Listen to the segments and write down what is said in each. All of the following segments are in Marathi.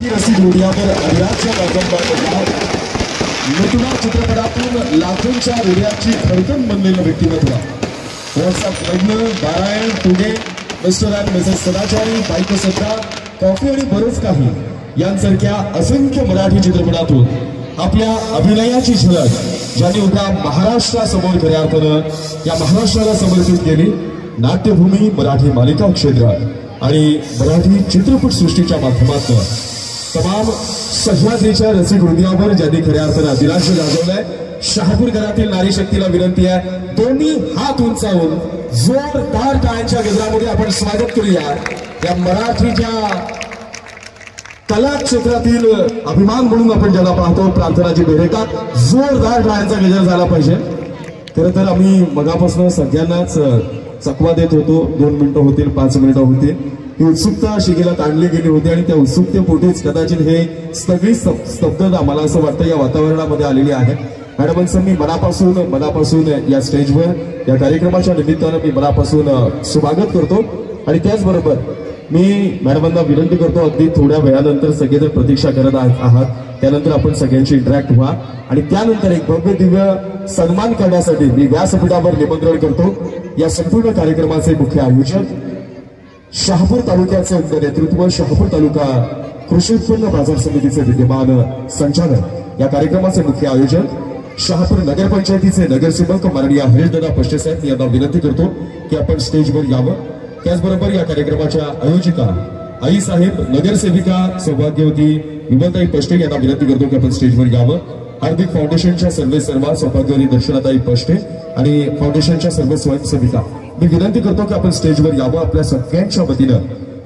रसिक हृदयावर अधिराज्य गाजवणारे नटुना चित्रपटातून लाखोंच्या हृदयाची धडकन बनलेलं व्यक्तिमत्व व्हॉट्सअप लग्न नारायण तुगे मिस्टर अँड मिसेस सदाचारी बायको सत्ता कॉफी आणि बरंच काही यांसारख्या असंख्य मराठी चित्रपटातून आपल्या अभिनयाची झलक ज्यांनी उद्या महाराष्ट्रासमोर खऱ्या अर्थानं या महाराष्ट्राला समर्पित केली नाट्यभूमी मराठी मालिका क्षेत्र आणि मराठी चित्रपट सृष्टीच्या माध्यमातून तमाम सह्याद्रीच्या रसिक हृदयावर ज्यांनी खऱ्या अर्थानं अधिराज्य गाजवलंय शहापूरकरातील नारी शक्तीला विनंती आहे दोन्ही हात उंचावून जोरदार टाळ्यांच्या गजरामध्ये आपण स्वागत करूया या मराठीच्या कला क्षेत्रातील अभिमान म्हणून आपण ज्याला पाहतो प्रार्थनाची बेरेकात जोरदार टाळ्यांचा गजर झाला पाहिजे। खरं तर आम्ही मगापासून सगळ्यांनाच चकवा देत होतो 2 मिनिटं होतील 5 मिनिटं होतील ही उत्सुकता शिगेला ताणली गेली होती आणि त्या उत्सुकतेपोटीच कदाचित हे सगळी स्तब्धता मला असं वाटतं या वातावरणामध्ये आलेली आहे। मॅडमांचं मी मनापासून या स्टेजवर या कार्यक्रमाच्या निमित्तानं मी मनापासून स्वागत करतो आणि त्याचबरोबर मी मॅडमांना विनंती करतो अगदी थोड्या वेळानंतर सगळेजण प्रतीक्षा करत आहात त्यानंतर आपण सगळ्यांशी इंटरॅक्ट व्हा आणि त्यानंतर एक भव्य दिव्य सन्मान करण्यासाठी मी व्यासपीठावर निमंत्रण करतो या संपूर्ण कार्यक्रमाचे मुख्य आयोजक शहापूर तालुक्याचे नेतृत्व शहापूर तालुका कृषी उत्पन्न बाजार समितीचे विद्यमान संचालक या कार्यक्रमाचे मुख्य आयोजक शहापूर नगरपंचायतीचे नगरसेवक माननीय हरीशदादा पष्टे साहेब यांना विनंती करतो की आपण स्टेजवर यावं। त्याचबरोबर या कार्यक्रमाच्या आयोजिका आई साहेब नगरसेविका सौभाग्यवती विमलताई पष्टे यांना विनंती करतो की आपण स्टेजवर यावं। हार्दिक फाउंडेशनच्या सर्व सौभाग्यवती दर्शनाताई पष्टे आणि फाउंडेशनच्या सर्व स्वयंसेविका मी विनंती करतो की आपण स्टेजवर यावं। आपल्या सगळ्यांच्या वतीनं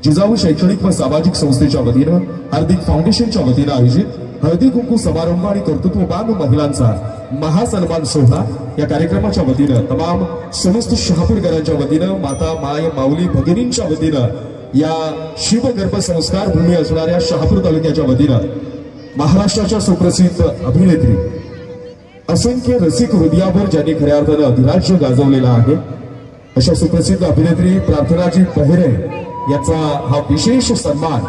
जिजाऊ शैक्षणिक व सामाजिक संस्थेच्या वतीनं हार्दिक फाउंडेशनच्या वतीनं आयोजित हळदी कुंकू समारंभ आणि कर्तृत्ववान महिलांचा महासन्मान सोहळा या कार्यक्रमाच्या वतीनं तमाम समस्त शहापूरकरांच्या वतीनं माता माय माऊली भगिनींच्या वतीनं या शिवगर्भ संस्कार भूमी असणाऱ्या शहापूर तालुक्याच्या वतीनं महाराष्ट्राच्या सुप्रसिद्ध अभिनेत्री असंख्य रसिक हृदयावर ज्यांनी खऱ्या अर्थानं अधिराज्य गाजवलेला आहे अशा सुप्रसिद्ध अभिनेत्री प्रार्थनाजी बहिरे याचा हा विशेष सन्मान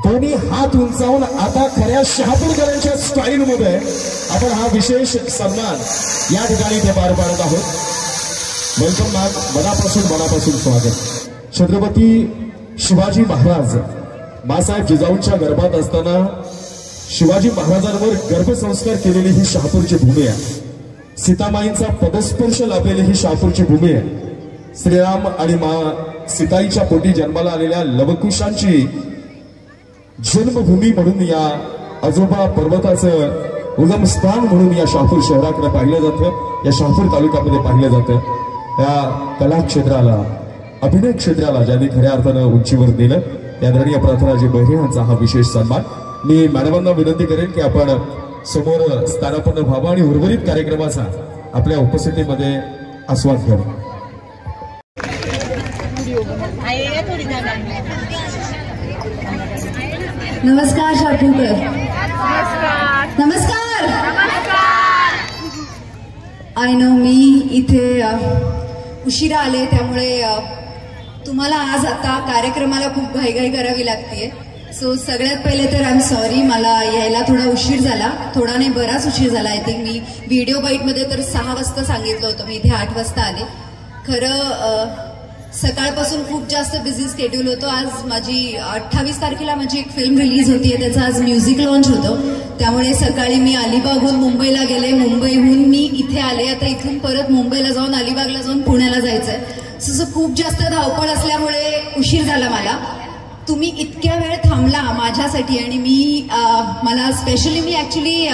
दोन्ही हात उंचावून आता खऱ्या शहापूरकरांच्या स्टाईल मध्ये आपण हा विशेष सन्मान या ठिकाणी ते पार पाडत आहोत। वेलकम मनापासून स्वागत। छत्रपती शिवाजी महाराज मासाहेब जिजाऊंच्या गर्भात असताना शिवाजी महाराजांवर गर्भसंस्कार केलेली ही शहापूरची भूमी आहे। सीतामाईंचा पदस्पर्श लाभलेली ही शहापूरची भूमी आहे। श्रीराम आणि मा सीताईच्या पोटी जन्माला आलेल्या लवकुशांची जन्मभूमी म्हणून या आजोबा पर्वताचं उगम स्थान म्हणून या शहापूर शहराकडे पाहिलं जातं या शहापूर तालुक्यामध्ये पाहिलं जातं। या कला क्षेत्राला अभिनय क्षेत्राला ज्यांनी खऱ्या अर्थानं उंचीवर नेलं त्या आदरणीय प्रार्थनाजी बहिरे यांचा हा विशेष सन्मान। मी मॅडमांना विनंती करेन की आपण समोर स्थानापन्न व्हावं आणि उर्वरित कार्यक्रमाचा आपल्या उपस्थितीमध्ये आस्वाद घ्यावा। नमस्कार शहापूरकर। नमस्कार। आय नो मी इथे उशिरा आले त्यामुळे तुम्हाला आज आता कार्यक्रमाला खूप घाईघाई करावी लागते। सो सगळ्यात पहिले तर आय एम सॉरी मला यायला थोडा उशीर झाला थोडा नाही बराच उशीर झाला। आय थिंक मी व्हिडिओ बाईटमध्ये तर 6 वाजता सांगितलं होतं मी इथे 8 वाजता आले। खरं सकाळपासून खूप जास्त बिझी स्केड्यूल होतं। आज माझी 28 तारखेला माझी एक फिल्म रिलीज होती आहे त्याचं आज म्युझिक लॉन्च होतं त्यामुळे सकाळी मी अलिबागहून मुंबईला गेले मुंबईहून मी इथे आले आता इथून परत मुंबईला जाऊन अलिबागला जाऊन पुण्याला जायचंय। सो खूप जास्त धावपळ असल्यामुळे उशीर झाला मला। तुम्ही इतक्या वेळ थांबला माझ्यासाठी आणि मला स्पेशली मी ऍक्च्युली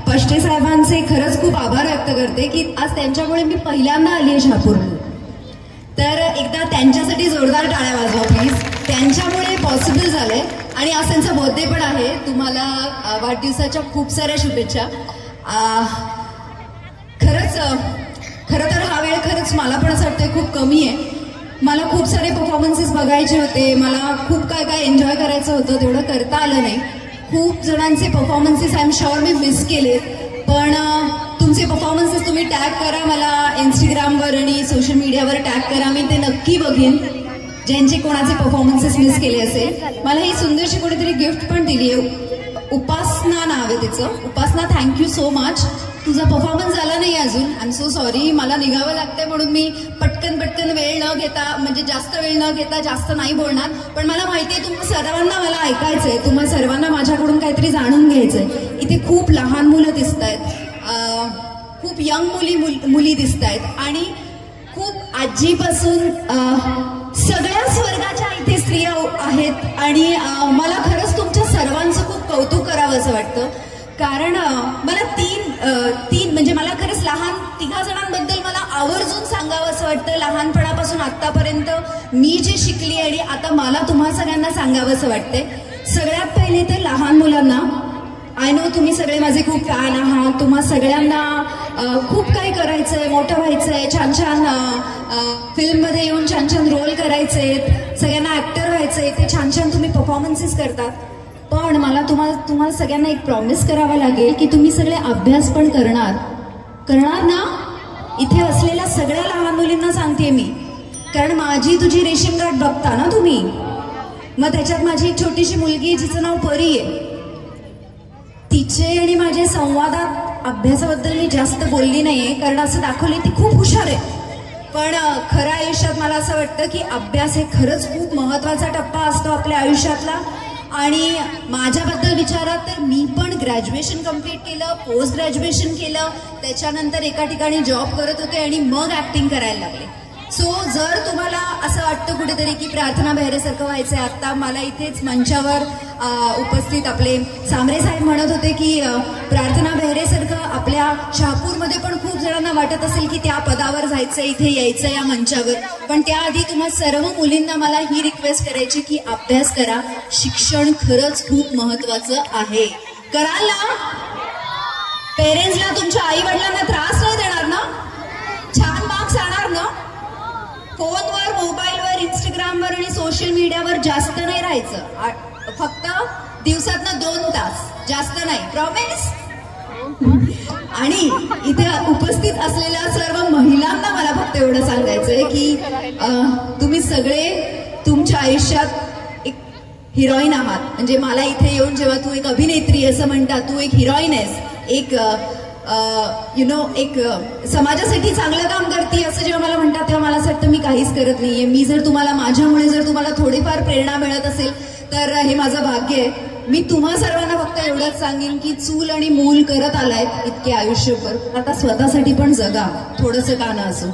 पष्टे साहेबांचे खरंच खूप आभार व्यक्त करते की आज त्यांच्यामुळे मी पहिल्यांदा आली आहे शहापूरला। तर एकदा त्यांच्यासाठी जोरदार टाळ्या वाजवा प्लीज। त्यांच्यामुळे पॉसिबल झालंय आणि आज त्यांचा बर्थडे पण आहे। तुम्हाला वाढदिवसाच्या खूप साऱ्या शुभेच्छा। खरं तर हा वेळ खरंच मला पण असं वाटतंय खूप कमी आहे। मला खूप सारे परफॉर्मन्सेस बघायचे होते मला खूप काय एन्जॉय करायचं होतं तेवढं करता आलं नाही। खूप जणांचे performances I am sure me miss केले पण तुमचे परफॉर्मन्सेस तुम्ही टॅग करा मला इंस्टाग्रामवर आणि सोशल मीडियावर टॅग करा मी ते नक्की बघेन। ज्यांचे कोणाचे परफॉर्मन्सेस मिस केले असेल. मला ही सुंदरशी कोणीतरी गिफ्ट पण दिली आहे. उपासना नाव आहे तिचं. उपासना, थँक्यू सो मच. तुझा परफॉर्मन्स झाला नाही अजून. I am so sorry. मला निघावं लागतंय म्हणून मी पटकन वेळ न घेता, म्हणजे जास्त वेळ न घेता जास्त नाही बोलणार. पण मला माहिती आहे तुम्हा सर्वांना मला ऐकायचंय, तुम्हा सर्वांना माझ्याकडून काहीतरी जाणून घ्यायचंय. इथे खूप लहान मुलं दिसत आहेत, खूप यंग मुली दिसत आहेत आणि खूप आजीपासून सगळ्याच वर्गाच्या इथे स्त्रिया आहेत. आणि मला खरंच तुमच्या सर्वांचं खूप कौतुक करावं असं वाटतं. कारण मला तीन म्हणजे मला खरंच लहान तिघा जणांबद्दल मला आवर्जून सांगावं असं वाटतं. लहानपणापासून आतापर्यंत मी जे शिकली आणि आता मला तुम्हा सगळ्यांना सांगावं असं वाटतंय. सगळ्यात पहिले तर लहान मुलांना, आय नो तुम्ही सगळे माझे खूप फॅन आहात. तुम्हा सगळ्यांना खूप काही करायचंय, मोठं व्हायचंय, छान छान फिल्ममध्ये येऊन छान छान रोल करायचे, सगळ्यांना ऍक्टर व्हायचंय, ते छान छान तुम्ही परफॉर्मन्सेस करतात. पण मला तुम्हाला सगळ्यांना एक प्रॉमिस करावा लागेल की तुम्ही सगळे अभ्यास पण करणार ना. इथे असलेल्या सगळ्या लहान मुलींना सांगते मी, कारण माझी तुझी रेशीम गाठ बघता ना तुम्ही. मग त्याच्यात माझी एक छोटीशी मुलगी जिचं नाव परी आहे. तिचे आणि माझे संवादात अभ्यासाबद्दल मी जास्त बोलली नाहीये, कारण असं दाखवले ती खूप हुशार आहे. पण खऱ्या आयुष्यात मला असं वाटतं की अभ्यास हे खरंच खूप महत्वाचा टप्पा असतो आपल्या आयुष्यातला. आणि माझ्याबद्दल विचारात तर मी पण ग्रॅज्युएशन कम्प्लीट केलं, पोस्ट ग्रॅज्युएशन केलं, त्याच्यानंतर एका ठिकाणी जॉब करत होते आणि मग ऍक्टिंग करायला लागले. सो जर तुम्हाला असं वाटतं कुठेतरी की प्रार्थना बेहरेसारखं व्हायचंय, आता मला इथेच मंचावर उपस्थित आपले सांबरे साहेब म्हणत होते की प्रार्थना बेहरेसारखं आपल्या शहापूरमध्ये पण खूप जणांना वाटत असेल की त्या पदावर जायचं, इथे यायचं या मंचावर. पण त्याआधी तुम्हा सर्व मुलींना मला ही रिक्वेस्ट करायची की अभ्यास करा. शिक्षण खरंच खूप महत्वाचं आहे. कराल ना? पेरेंट्सला, तुमच्या आई वडिलांना त्रास नाही देणार ना? छान मार्क्स आणणार ना? फोनवर, मोबाईलवर, इंस्टाग्रामवर आणि सोशल मीडियावर जास्त नाही राहायचं. फक्त दिवसातनं 2 तास, जास्त नाही. प्रॉमिस? आणि इथे उपस्थित असलेल्या सर्व महिलांना मला फक्त एवढं सांगायचंय की तुम्ही सगळे तुमच्या आयुष्यात एक हिरोईन आहात. म्हणजे मला इथे येऊन जेव्हा तू एक अभिनेत्री असं म्हणतात, तू एक हिरोईन आहेस, एक एक समाजासाठी चांगलं काम करते असं जेव्हा मला म्हणतात, तेव्हा मला असं वाटतं मी काहीच करत नाहीये. मी जर तुम्हाला, माझ्यामुळे जर तुम्हाला थोडीफार प्रेरणा मिळत असेल तर हे माझं भाग्य आहे. मी तुम्हा सर्वांना फक्त एवढंच सांगेन की चूल आणि मूल करत आलायत इतके आयुष्यभर, आता स्वतःसाठी पण जगा, थोडंसं का ना असो.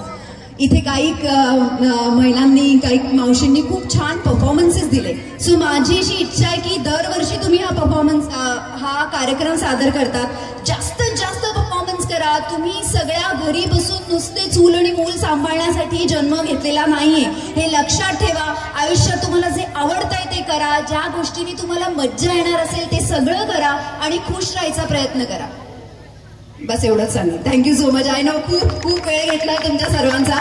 इथे काही महिलांनी, काही मावशींनी खूप छान परफॉर्मन्सेस दिले. सो माझी अशी इच्छा आहे की दरवर्षी तुम्ही हा कार्यक्रम सादर करतात, जास्तीत जास्त परफॉर्मन्स करा. तुम्ही सगळ्या घरी बसून नुसते चूल आणि मूल सांभाळण्यासाठी जन्म घेतलेला नाहीये, हे लक्षात ठेवा. आयुष्यात तुम्हाला जे आवडतंय ते करा, ज्या गोष्टींनी तुम्हाला मज्जा येणार असेल ते सगळं करा आणि खुश राहायचा प्रयत्न करा. बस एवढंच सांगेन. Thank you so much. I know खूप वेळ घेतला तुमच्या सर्वांचा.